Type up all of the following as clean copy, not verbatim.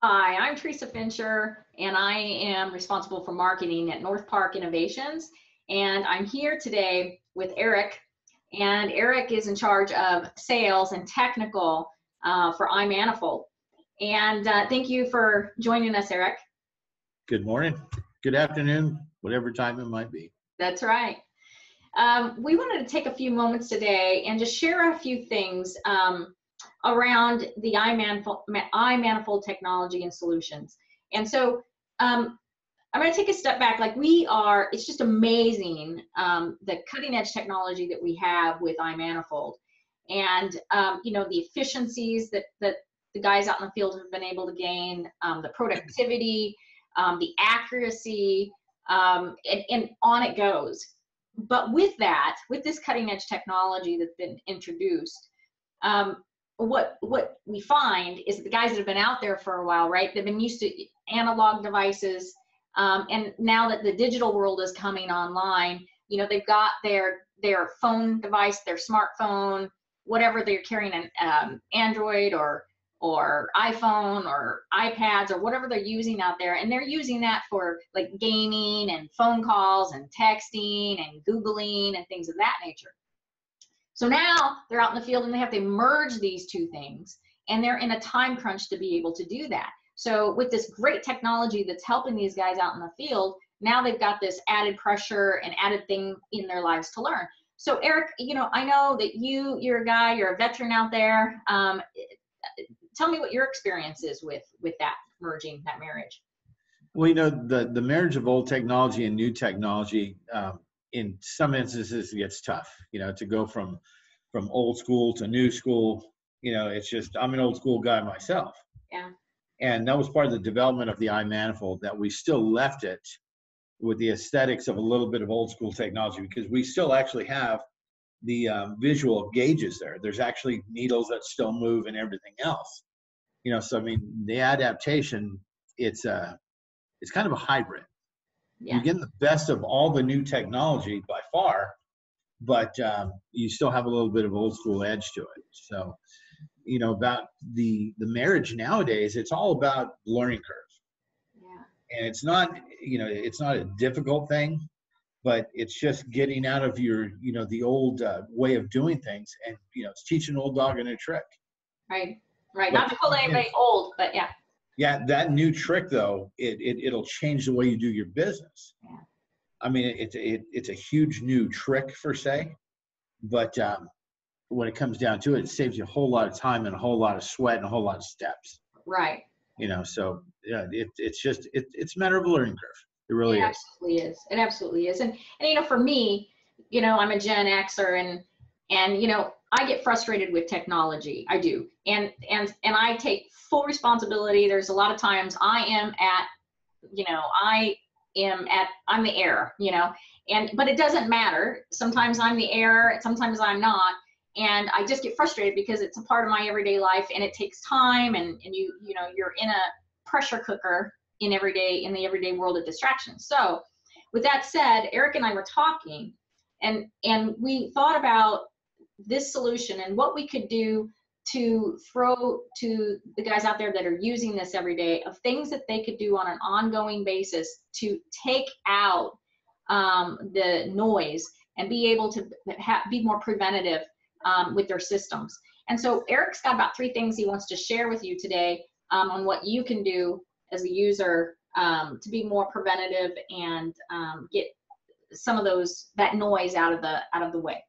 Hi, I'm Teresa Fincher, and I am responsible for marketing at North Park Innovations. And I'm here today with Eric, and Eric is in charge of sales and technical for iManifold. And thank you for joining us, Eric. Good morning, good afternoon, whatever time it might be. That's right. We wanted to take a few moments today and just share a few things around the iManifold technology and solutions. And so I'm going to take a step back. It's just amazing the cutting edge technology that we have with iManifold, and the efficiencies that the guys out in the field have been able to gain, the productivity, the accuracy, and on it goes. But with this cutting edge technology that's been introduced, what we find is that the guys that have been out there for a while, right? They've been used to analog devices, and now that the digital world is coming online, they've got their phone device, their smartphone, whatever they're carrying, an Android or iPhone or iPads or whatever they're using out there, and they're using that for like gaming and phone calls and texting and Googling and things of that nature. So now they're out in the field and they have to merge these two things, and they're in a time crunch to be able to do that. So with this great technology that's helping these guys out in the field, now they've got this added pressure and added thing in their lives to learn. So Eric, I know that you're a guy, you're a veteran out there. Tell me what your experience is with that merging, that marriage. Well, the marriage of old technology and new technology, in some instances it gets tough, to go from old school to new school. It's just, I'm an old school guy myself. Yeah. And that was part of the development of the iManifold, that we still left it with the aesthetics of a little bit of old school technology, because we still actually have the visual gauges there. There's actually needles that still move and everything else. So I mean, the adaptation, it's kind of a hybrid. Yeah. You get the best of all the new technology by far, but you still have a little bit of old school edge to it. So, about the marriage nowadays, it's all about learning curve. Yeah. And it's not a difficult thing, but it's just getting out of your, the old way of doing things, and it's teaching an old dog a new trick. Right. Not to call anybody old, but yeah. Yeah, that new trick though, it'll change the way you do your business. Yeah. I mean, it's a huge new trick per se, but when it comes down to it, it saves you a whole lot of time and a whole lot of sweat and a whole lot of steps. Right. So yeah, it's a matter of a learning curve. It really is. Absolutely is. It absolutely is. And for me, I'm a Gen Xer, and I get frustrated with technology. I do. And I take full responsibility. There's a lot of times I'm the error, but it doesn't matter. Sometimes I'm the error, sometimes I'm not. And I just get frustrated because it's a part of my everyday life, and it takes time, and you're in a pressure cooker in the everyday world of distractions. So with that said, Eric and I were talking, and we thought about this solution and what we could do to throw to the guys out there that are using this every day, of things that they could do on an ongoing basis to take out the noise and be able to be more preventative with their systems. And so Eric's got about 3 things he wants to share with you today on what you can do as a user to be more preventative and get some of that noise out of the way.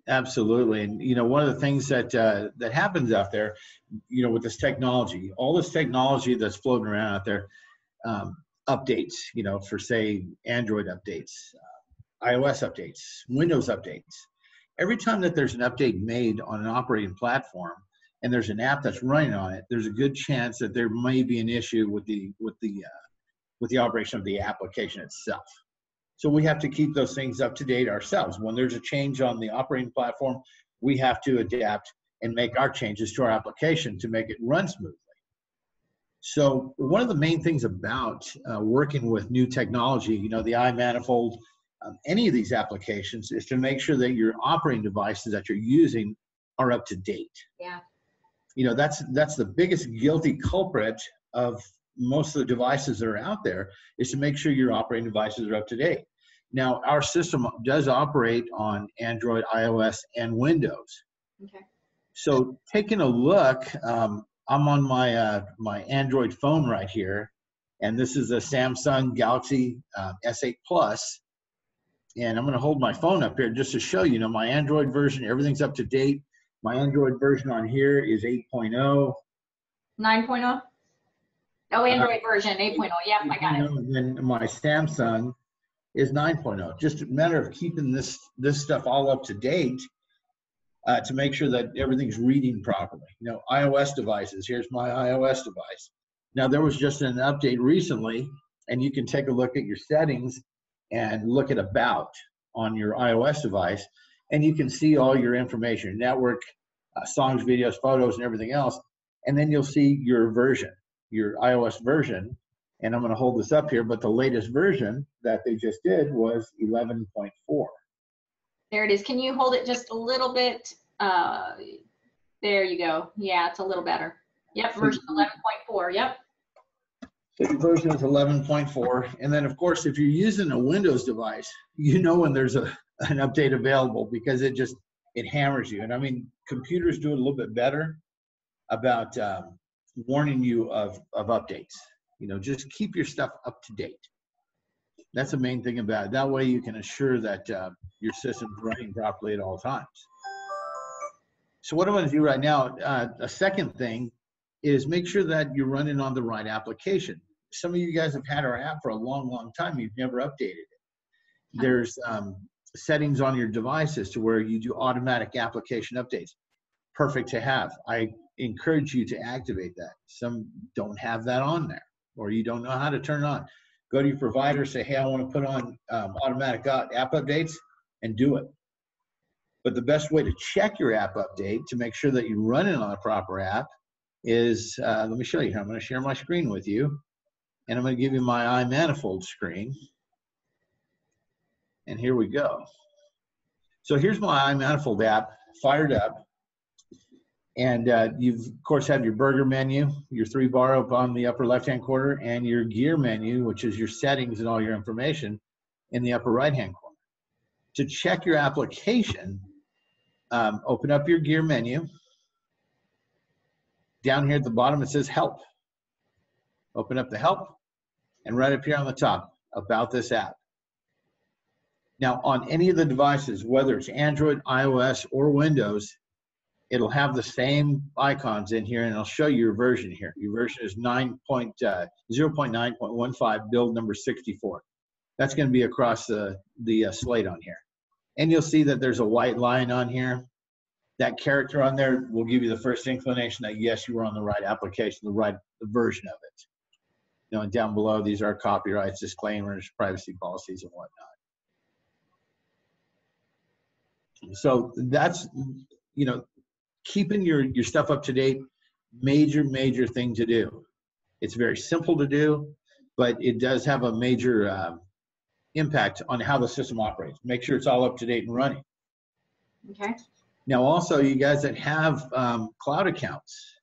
Absolutely. And one of the things that happens out there, with this technology, all this technology that's floating around out there, updates, for say Android updates, iOS updates, Windows updates. Every time that there's an update made on an operating platform and there's an app that's running on it, there's a good chance that there may be an issue with the operation of the application itself. So we have to keep those things up to date ourselves. When there's a change on the operating platform, we have to adapt and make our changes to our application to make it run smoothly. So one of the main things about working with new technology, the iManifold, any of these applications, is to make sure that your operating devices that you're using are up to date. Yeah. That's the biggest guilty culprit of most of the devices that are out there is to make sure your operating devices are up to date. Now, our system does operate on Android, iOS, and Windows. Okay. So taking a look, I'm on my my Android phone right here, and this is a Samsung Galaxy S8 Plus. And I'm going to hold my phone up here just to show you, my Android version, everything's up to date. My Android version on here is 8.0. 9.0? Oh, Android version 8.0. Yep, I got it. And then my Samsung is 9.0. Just a matter of keeping this stuff all up to date to make sure that everything's reading properly. iOS devices, here's my iOS device. Now, there was just an update recently, and you can take a look at your settings and look at About on your iOS device, and you can see all your information, network, songs, videos, photos, and everything else. And then you'll see your version, your iOS version. And I'm going to hold this up here, but the latest version that they just did was 11.4. There it is. Can you hold it just a little bit? There you go. Yeah, it's a little better. Yep, version 11.4. Yep. So your version is 11.4. And then, of course, if you're using a Windows device, when there's an update available, because it hammers you. And I mean, computers do it a little bit better about warning you of updates. Just keep your stuff up to date. That's the main thing about it. That way you can assure that your system's running properly at all times. So what I'm going to do right now, a second thing is make sure that you're running on the right application. Some of you guys have had our app for a long, long time. You've never updated it. There's settings on your devices to where you do automatic application updates. Perfect to have. I encourage you to activate that. Some don't have that on there, or you don't know how to turn it on. Go to your provider, say, hey, I want to put on automatic app updates, and do it. But the best way to check your app update to make sure that you're running on a proper app is, let me show you here. I'm going to share my screen with you, and I'm going to give you my iManifold screen. And here we go. So here's my iManifold app fired up. And you've, of course, have your burger menu, your 3-bar up on the upper left-hand corner, and your gear menu, which is your settings and all your information, in the upper right-hand corner. To check your application, open up your gear menu. Down here at the bottom, it says Help. Open up the Help, and right up here on the top, About this app. Now, on any of the devices, whether it's Android, iOS, or Windows, it'll have the same icons in here, and it'll show you your version here. Your version is 0.9.15, build number 64. That's going to be across the slate on here. And you'll see that there's a white line on here. That character on there will give you the first inclination that, yes, you were on the right application, the version of it. And down below, these are copyrights, disclaimers, privacy policies, and whatnot. So that's, keeping your stuff up to date, major thing to do. It's very simple to do, but it does have a major impact on how the system operates. Make sure it's all up to date and running. Okay. Now, also, you guys that have cloud accounts,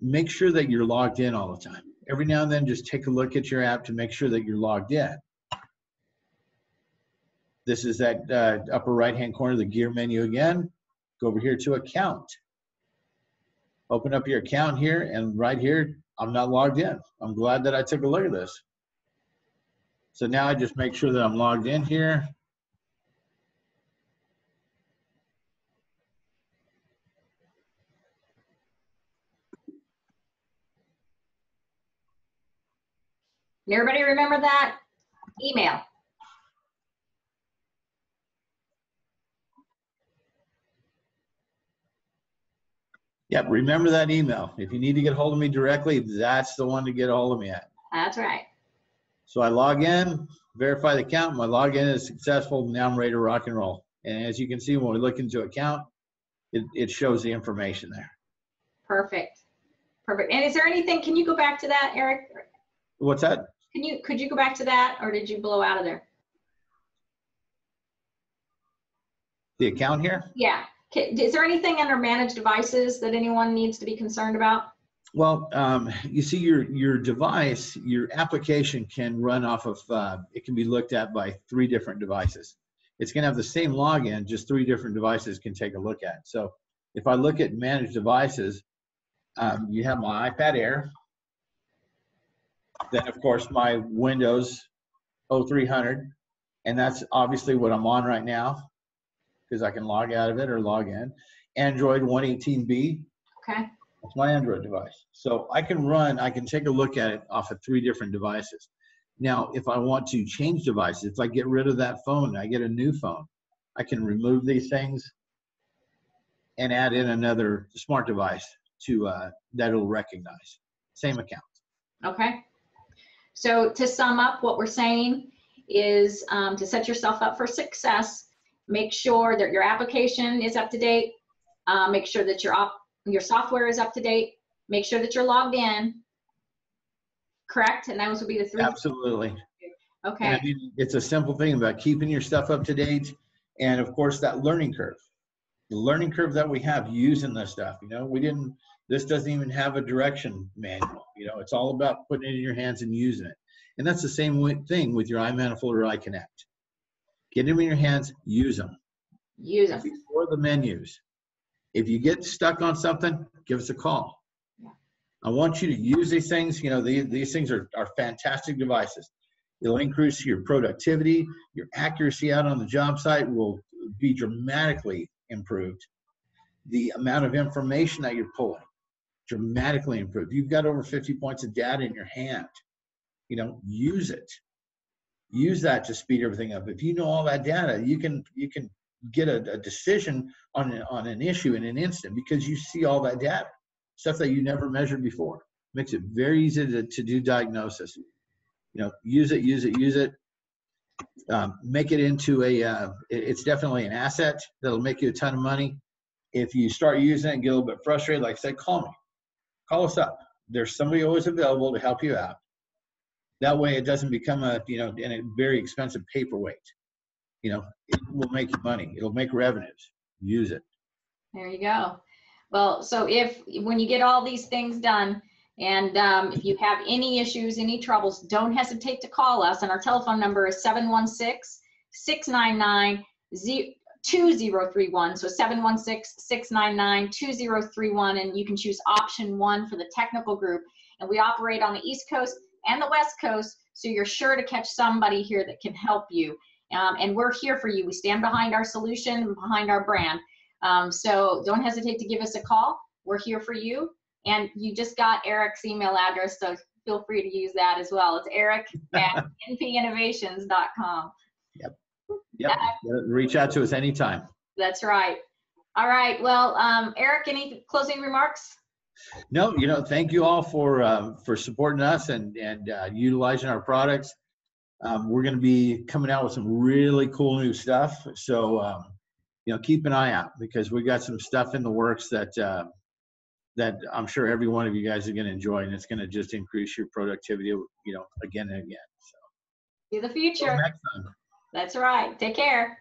make sure that you're logged in all the time. Every now and then, just take a look at your app to make sure that you're logged in. This is that upper right-hand corner, the gear menu again. Go over here to account. Open up your account here, and right here, I'm not logged in. I'm glad that I took a look at this. So now I just make sure that I'm logged in here. Everybody remember that? Email. Yep, remember that email. If you need to get hold of me directly, that's the one to get a hold of me at. That's right. So I log in, verify the account. My login is successful. Now I'm ready to rock and roll. And as you can see, when we look into account, it shows the information there. Perfect. Perfect. And is there anything, can you go back to that, Eric? What's that? Could you go back to that, or did you blow out of there? The account here? Yeah. Is there anything under managed devices that anyone needs to be concerned about? Well, you see, your device, your application can run off of, it can be looked at by 3 different devices. It's going to have the same login, just 3 different devices can take a look at. So if I look at managed devices, you have my iPad Air, then of course my Windows 0300, and that's obviously what I'm on right now because I can log out of it or log in. Android 118B. Okay. That's my Android device. So I can take a look at it off of 3 different devices. Now, if I want to change devices, if I get rid of that phone, I get a new phone, I can remove these things and add in another smart device to that it'll recognize. Same account. Okay. So to sum up, what we're saying is to set yourself up for success, make sure that your application is up to date, make sure that your software is up to date, make sure that you're logged in, correct? And those would be the 3. Absolutely. Okay. And I mean, it's a simple thing about keeping your stuff up to date, and of course that learning curve. The learning curve that we have using this stuff, this doesn't even have a direction manual. It's all about putting it in your hands and using it. And that's the same thing with your iManifold or iConnect. Get them in your hands, use them. Use them. Before the menus. If you get stuck on something, give us a call. Yeah. I want you to use these things. These things are fantastic devices. It'll increase your productivity. Your accuracy out on the job site will be dramatically improved. The amount of information that you're pulling, dramatically improved. You've got over 50 points of data in your hand. Use it. Use that to speed everything up. If you know all that data, you can get a decision on an issue in an instant because you see all that data, stuff that you never measured before. Makes it very easy to do diagnosis. Use it. Make it into it's definitely an asset that'll make you a ton of money. If you start using it and get a little bit frustrated, like I said, call me. Call us up. There's somebody always available to help you out. That way it doesn't become a very expensive paperweight. It will make you money. It'll make revenues. Use it. There you go. Well, so when you get all these things done, and if you have any issues, any troubles, don't hesitate to call us. And our telephone number is 716-699-2031. So 716-699-2031. And you can choose option 1 for the technical group. And we operate on the East Coast and the West Coast. So you're sure to catch somebody here that can help you. And we're here for you. We stand behind our solution and behind our brand. So don't hesitate to give us a call. We're here for you. And you just got Eric's email address, so feel free to use that as well. It's eric@npinnovations.com. Yep. Reach out to us anytime. That's right. All right. Well, Eric, any closing remarks? No, thank you all for supporting us and utilizing our products. We're going to be coming out with some really cool new stuff. So, keep an eye out because we got some stuff in the works that I'm sure every one of you guys are going to enjoy, and it's going to just increase your productivity, again and again. So, See the future. Until next time. That's right. Take care.